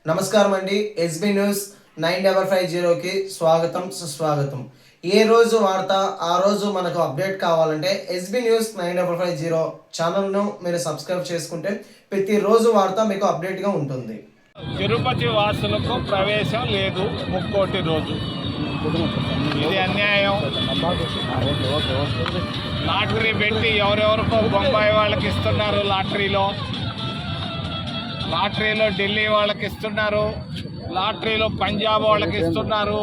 నమస్కారం అండి. SB news 9550కి స్వాగతం సుస్వాగతం. ఏ రోజు వార్త ఆ రోజు మనకు అప్డేట్ కావాలంటే ఎస్బీ న్యూస్ 9550 ఛానల్ను మీరు సబ్స్క్రైబ్ చేసుకుంటే ప్రతిరోజు వార్త మీకు అప్డేట్గా ఉంటుంది. తిరుపతి వాసులకు ప్రవేశం లేదు ముక్కోటి రోజు. ఇది అన్యాయం. లాటరీ పెట్టి ఎవరెవరికో బొంబాయి వాళ్ళకి ఇస్తున్నారు, లాటరీలో ఢిల్లీ వాళ్ళకి ఇస్తున్నారు, లాటరీలో పంజాబ్ వాళ్ళకి ఇస్తున్నారు.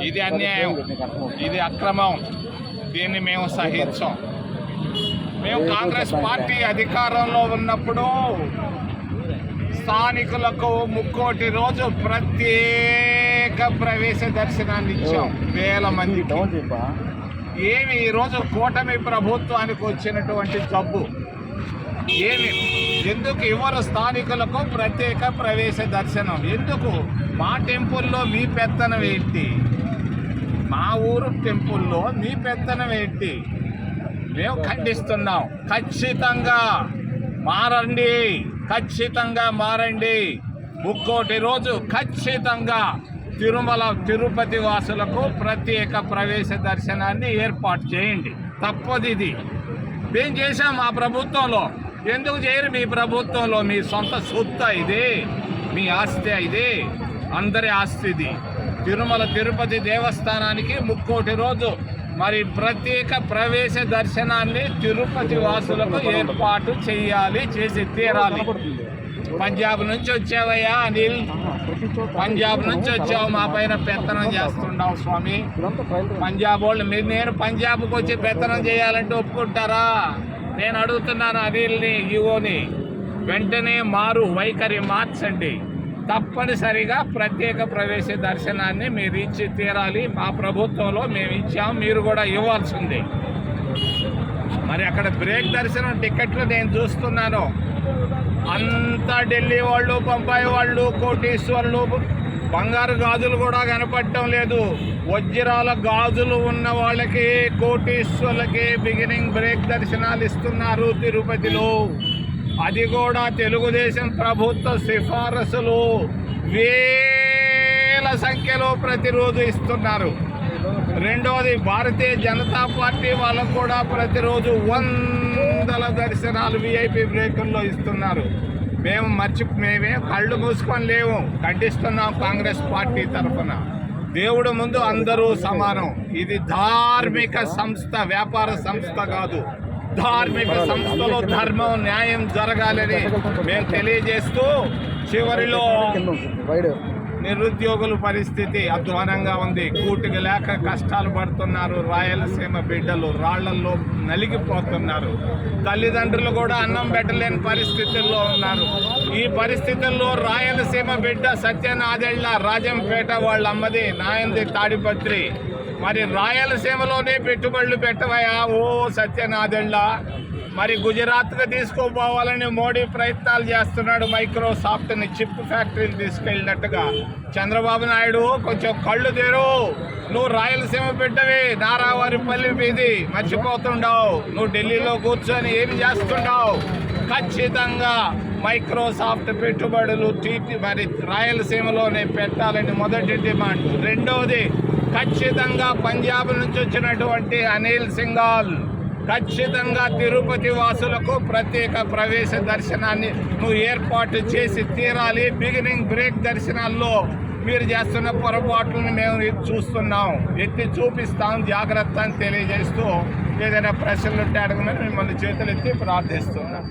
ఇది అన్యాయం, ఇది అక్రమం. దీన్ని మేము సహించాం. మేము కాంగ్రెస్ పార్టీ అధికారంలో ఉన్నప్పుడు స్థానికులకు ముక్కోటి రోజు ప్రత్యేక ప్రవేశ దర్శనాన్ని ఇచ్చాం, వేల మందికి. ఏమి ఈరోజు కూటమి ప్రభుత్వానికి వచ్చినటువంటి జబ్బు ఏమి? ఎందుకు ఇవ్వరు స్థానికులకు ప్రత్యేక ప్రవేశ దర్శనం? ఎందుకు? మా టెంపుల్లో మీ పెత్తనం ఏంటి? మా ఊరు టెంపుల్లో మీ పెత్తనం ఏంటి? మేము ఖండిస్తున్నాం. ఖచ్చితంగా మారండి. ముక్కోటి రోజు ఖచ్చితంగా తిరుపతి వాసులకు ప్రత్యేక ప్రవేశ దర్శనాన్ని ఏర్పాటు చేయండి. తప్పదు. ఇది మేము చేశాం మా ప్రభుత్వంలో. ఎందుకు చేయరు? మీ ప్రభుత్వంలో మీ సొంత సొత్తా ఇది? మీ ఆస్తి ఇది? అందరి ఆస్తి ఇది. తిరుపతి దేవస్థానానికి ముక్కోటి రోజు మరి ప్రత్యేక ప్రవేశ దర్శనాన్ని తిరుపతి వాసులకు ఏర్పాటు చేసి తీరాలి. పంజాబ్ నుంచి వచ్చావయ్యా అనిల్, పంజాబ్ నుంచి వచ్చావు, మా పైన పెత్తనం చేస్తున్నావు స్వామి. పంజాబ్ వాళ్ళు నేను పంజాబ్కి వచ్చి పెత్తనం చేయాలంటే ఒప్పుకుంటారా? నేను అడుగుతున్నాను అనిల్ని, ఈవోని, వెంటనే వైఖరి మార్చండి. తప్పనిసరిగా ప్రత్యేక ప్రవేశ దర్శనాన్ని మీరు ఇచ్చి తీరాలి. మా ప్రభుత్వంలో మేము ఇచ్చాము, మీరు కూడా ఇవ్వాల్సిందే. మరి అక్కడ బ్రేక్ దర్శనం టికెట్లు నేను చూస్తున్నాను, అంతా ఢిల్లీ వాళ్ళు, బొంబాయి వాళ్ళు, కోటీశ్వర్లు, బంగారు గాజులు కూడా కనపడటం లేదు. వజ్రాల గాజులు ఉన్న వాళ్ళకి, కోటీశ్వర్లకి బిగినింగ్ బ్రేక్ దర్శనాలు ఇస్తున్నారు తిరుపతిలో. అది కూడా తెలుగుదేశం ప్రభుత్వ సిఫారసులు వేల సంఖ్యలో ప్రతిరోజు ఇస్తున్నారు. రెండవది, భారతీయ జనతా పార్టీ వాళ్ళకు కూడా ప్రతిరోజు వందల దర్శనాలు విఐపి బ్రేకుల్లో ఇస్తున్నారు. మేమే కళ్ళు మూసుకొని లేవు, ఖండిస్తున్నాం కాంగ్రెస్ పార్టీ తరఫున. దేవుడు ముందు అందరూ సమానం. ఇది ధార్మిక సంస్థ, వ్యాపార సంస్థ కాదు. ధార్మిక సంస్థలో ధర్మం, న్యాయం జరగాలని మేము తెలియజేస్తూ, చివరిలో నిరుద్యోగుల పరిస్థితి అధ్వానంగా ఉంది. కూటికి లేక కష్టాలు పడుతున్నారు. రాయలసీమ బిడ్డలు రాళ్లల్లో నలిగిపోతున్నారు. తల్లిదండ్రులు కూడా అన్నం పెట్టలేని పరిస్థితుల్లో ఉన్నారు. ఈ పరిస్థితుల్లో రాయలసీమ బిడ్డ సత్యనాదెళ్ల రాజంపేట వాళ్ళ అమ్మది, నాయంది తాడిపత్రి. మరి రాయలసీమలోనే పెట్టుబడులు పెట్టవయా ఓ సత్యనాదెళ్ల. మరి గుజరాత్కి తీసుకుపోవాలని మోడీ ప్రయత్నాలు చేస్తున్నాడు. మైక్రోసాఫ్ట్ని చిప్ ఫ్యాక్టరీని తీసుకెళ్ళినట్టుగా. చంద్రబాబు నాయుడు కొంచెం కళ్ళు తెరు. నువ్వు రాయలసీమ బిడ్డవి, నారావారిపల్లి మీది మర్చిపోతుండవు. నువ్వు ఢిల్లీలో కూర్చొని ఏం చేస్తుండవు? ఖచ్చితంగా మైక్రోసాఫ్ట్ పెట్టుబడులు మరి రాయలసీమలోనే పెట్టాలని మొదటి డిమాండ్. రెండవది, ఖచ్చితంగా పంజాబ్ నుంచి వచ్చినటువంటి అనిల్ సింఘాల్ ఖచ్చితంగా తిరుపతి వాసులకు ప్రత్యేక ప్రవేశ దర్శనాన్ని నువ్వు ఏర్పాటు చేసి తీరాలి. బిగినింగ్ బ్రేక్ దర్శనాల్లో మీరు చేస్తున్న పొరపాట్లను మేము చూస్తున్నాం, ఎత్తి చూపిస్తాం, జాగ్రత్త అని తెలియజేస్తూ ఏదైనా ప్రశ్నలు ఉంటే అడగమని మిమ్మల్ని చేతులెత్తి ప్రార్థిస్తున్నాం.